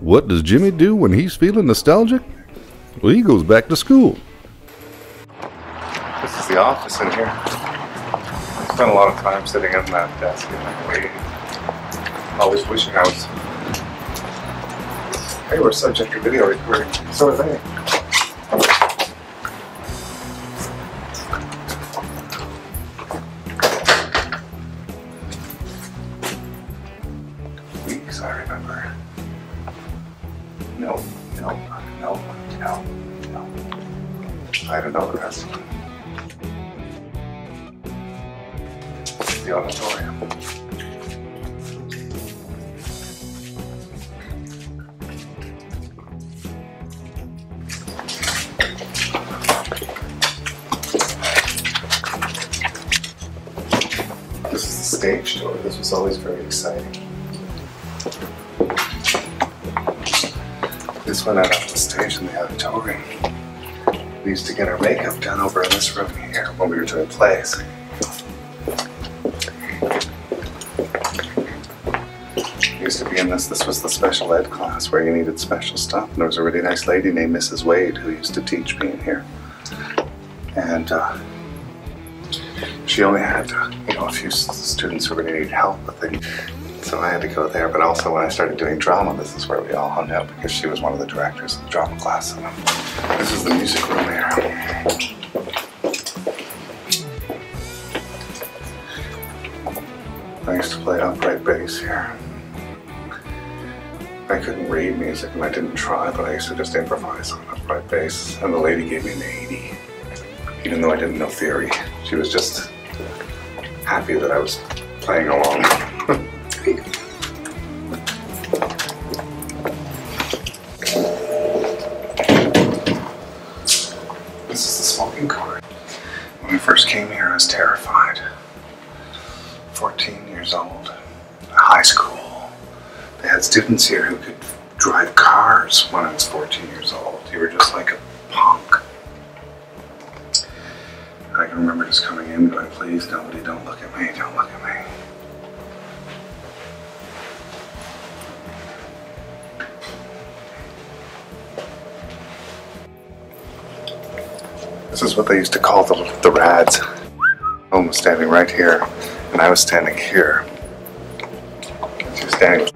What does Jimmy do when he's feeling nostalgic? Well, he goes back to school. This is the office in here. I spent a lot of time sitting at that desk and waiting. Always wishing I was... Hey, we're subject to video recording. So are they. Weeks, I remember. No. I don't know the rest of them. The auditorium. This is the stage door. This was always very exciting. This went out on the stage in the auditorium. We used to get our makeup done over in this room here when we were doing plays. We used to be in this was the special ed class where you needed special stuff. And there was a really nice lady named Mrs. Wade who used to teach me in here. And she only had, a few students who really needed help with things. So I had to go there, but also when I started doing drama, this is where we all hung out because she was one of the directors of the drama class. And this is the music room here. I used to play upright bass here. I couldn't read music and I didn't try, but I used to just improvise on upright bass. And the lady gave me an 80, even though I didn't know theory. She was just happy that I was playing along. This is the smoking court. When I first came here, I was terrified. 14 years old, high school. They had students here who could drive cars when I was 14 years old. You were just like a punk. I can remember just coming in going, please, nobody, don't look at me, don't look at me. This is what they used to call the rads. Home was standing right here, and I was standing here. And she was standing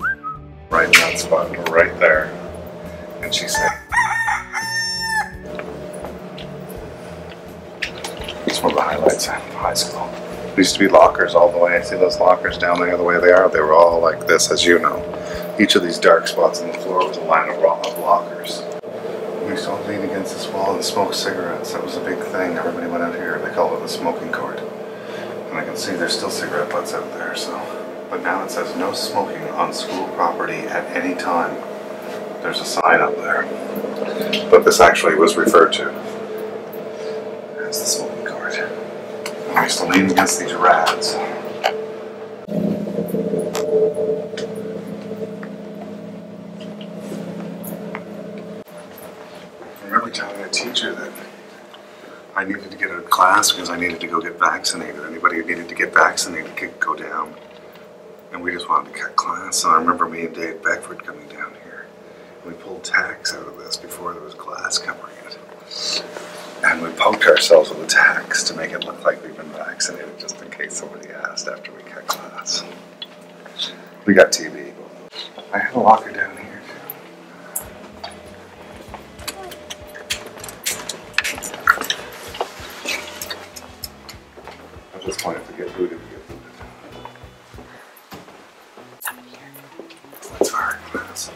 right in that spot, right there. And she said, it's one of the highlights of high school. There used to be lockers all the way. See those lockers down there the way they are? They were all like this, as you know. Each of these dark spots on the floor was a line of lockers. We used to lean against this wall and smoke cigarettes. That was a big thing. Everybody went out here. They called it the smoking court. And I can see there's still cigarette butts out there. So, but now it says no smoking on school property at any time. There's a sign up there. But this actually was referred to as the smoking court. And we used to lean against these rads. I remember telling a teacher that I needed to get out of class because I needed to go get vaccinated. Anybody who needed to get vaccinated could go down. And we just wanted to cut class. So I remember me and Dave Beckford coming down here. And we pulled tacks out of this before there was glass covering it. And we poked ourselves with the tacks to make it look like we'd been vaccinated just in case somebody asked after we cut class. We got TV. I had a locker down here. At this point, if we get booted, we get booted. That's hard. That's...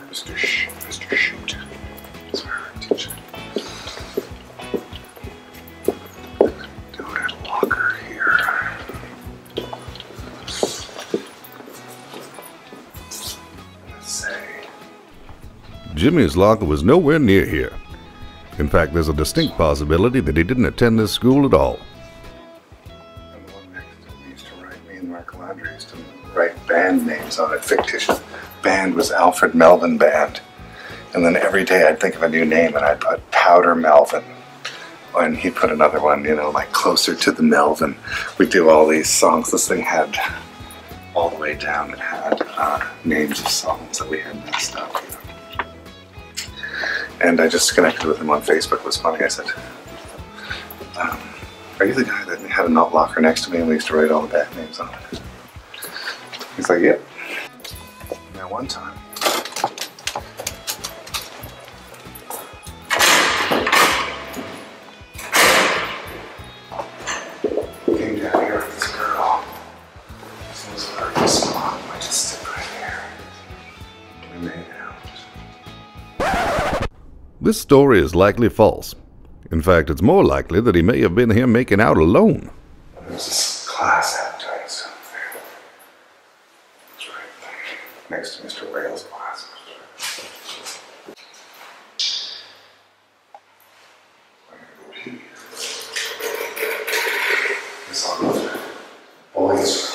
Mr. Shoot. That's our teacher. Do it a locker here. Jimmy's locker was nowhere near here. In fact, there's a distinct possibility that he didn't attend this school at all. And the one next to me used to write, me and Mark Landry used to write band names on it, fictitious. Band was Alfred Melvin Band. And then every day I'd think of a new name and I'd put Powder Melvin. And he'd put another one, you know, like Closer to the Melvin. We'd do all these songs. This thing had, all the way down, it had names of songs that we had messed up. You know? And I just connected with him on Facebook. It was funny. I said, are you the guy that had a note locker next to me and we used to write all the bad names on it? He's like, yep. Now one time, came down here with this girl. This was very small. I just sit right here. We made out. This story is likely false. In fact, it's more likely that he may have been here making out alone. There's this class advertising something. It's right there, next to Mr. Wales' class. This all goes boys.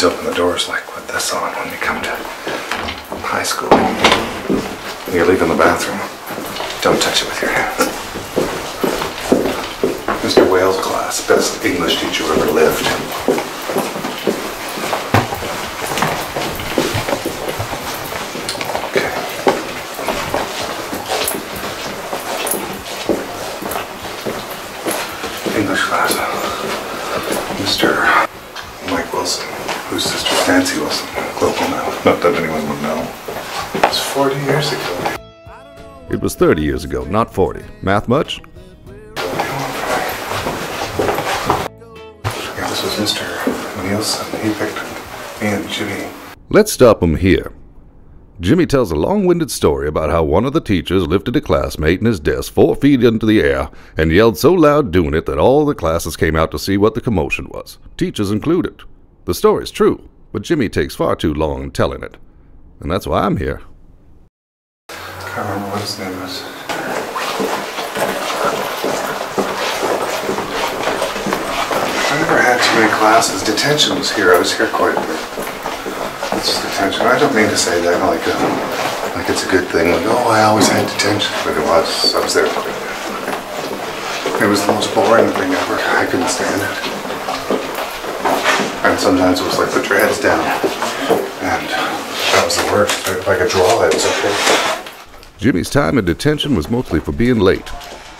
Open the doors like put this on when you come to high school. When you're leaving the bathroom, don't touch it with your hands. Mr. Wales' class, best English teacher who ever lived. Okay. English class. Mr. Mike Wilson. Whose sister Nancy Wilson, global now. Not that anyone would know. It's 40 years ago. It was 30 years ago, not 40. Math much? Yeah, this was Mr. Nielsen. He picked me and Jimmy. Let's stop him here. Jimmy tells a long-winded story about how one of the teachers lifted a classmate in his desk 4 feet into the air and yelled so loud doing it that all the classes came out to see what the commotion was, teachers included. The story's true, but Jimmy takes far too long in telling it. And that's why I'm here. Can't remember what his name is. I never had too many classes. Detention was here. I was here quite a bit. It's just detention. I don't mean to say that like it's a good thing. Like, oh, I always had detention. But it was. I was there quite a bit. It was the most boring thing ever. I couldn't stand it. And sometimes it was like, put your heads down. And that was the worst. If I could draw, it was okay. Jimmy's time in detention was mostly for being late.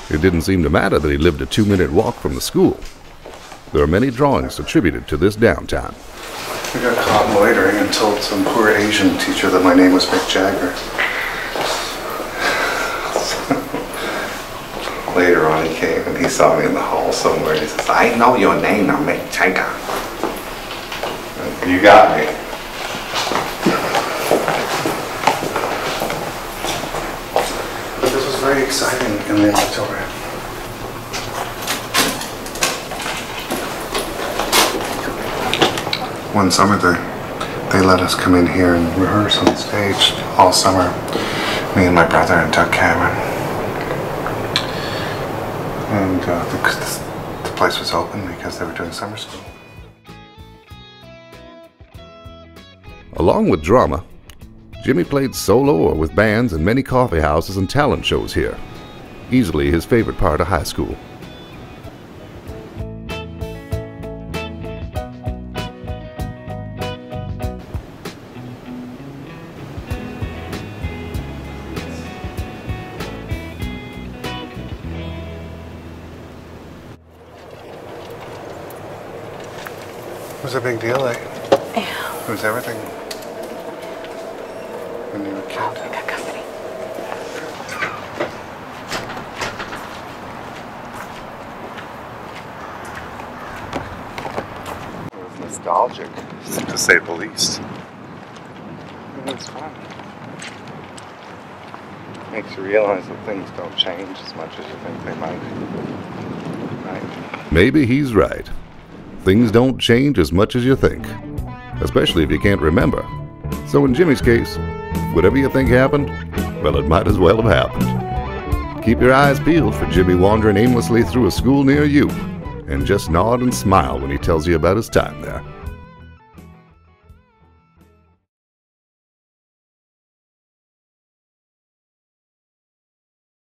It didn't seem to matter that he lived a 2-minute walk from the school. There are many drawings attributed to this downtime. I got caught loitering and told some poor Asian teacher that my name was Mick Jagger. Later on he came and he saw me in the hall somewhere and he says, I know your name, I'm Mick Jagger. You got me. But this was very exciting in the auditorium. One summer they let us come in here and rehearse on stage all summer. Me and my brother and Doug Cameron. And the place was open because they were doing summer school. Along with drama, Jimmy played solo or with bands in many coffee houses and talent shows here. Easily his favorite part of high school. It was a big deal, eh? Yeah. It was everything. When you were a kid. Oh, we got company. It was nostalgic, to say the least. It was fun. Makes you realize that things don't change as much as you think they might. Right? Maybe he's right. Things don't change as much as you think, especially if you can't remember. So in Jimmy's case, whatever you think happened, well, it might as well have happened. Keep your eyes peeled for Jimmie wandering aimlessly through a school near you, and just nod and smile when he tells you about his time there.